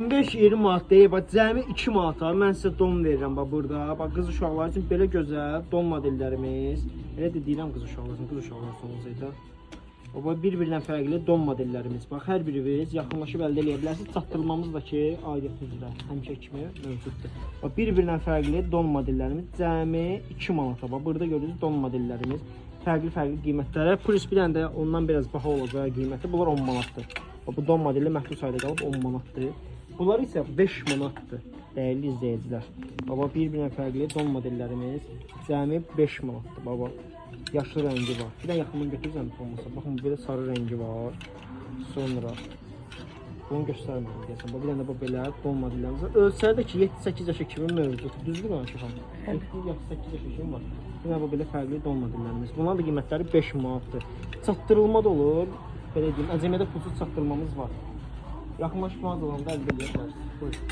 15-20 manat deyib, bax cəmi 2 manata mən sizə don verirəm bax burada. Bax qız uşaqlar üçün belə gözəl don modellərimiz. Elə də deyirəm qız uşaqlar üçün, qız uşaqlar üçün olsaydı. Bax bir-birindən fərqli don modellərimiz. Bax hər biriniz yaxınlaşıb əldə edə bilərsiniz. Çatdırılmamız da ki, aidiyyəti üzrə həmişə kimi mövcuddur. Bax bir-birindən fərqli don modellərimiz cəmi 2 manata. Bax burada görürsünüz don modellərimiz fərqli qiymətlərə. Plus bir dənə də ondan biraz baha olacaq qiyməti. Bunlar 10 manatdır. Bax bu don modeli məhdud sayda qalıb 10 manatdır. Bunlar isə 5 manatdır, dəyərli izləyicilər. Baba, bir-birinə fərqli don modellərimiz cəmi 5 manatdır. Baba, yaşlı rəngi var. Bir dənə yaxından götürürsən olmasa. Baxın, belə sarı rəngi var. Sonra bunu göstərməyəm deyəsən. Bir dənə də belə don modellərimiz var. Ölçələri də ki, 7-8 yaşa kimi mövcud. Düzdür mü Şəxan? 7-8 yaşa kimi var. Bir dənə belə fərqli don modellərimiz. Bunların da qiymətləri 5 manatdır. Çatdırılma da olur. Belə deyim, əcəmiyyədə pulsuz çatdırmamız var. Yaxınlaşıb mağazalarında əldə edə bilərsiniz. Buyurun.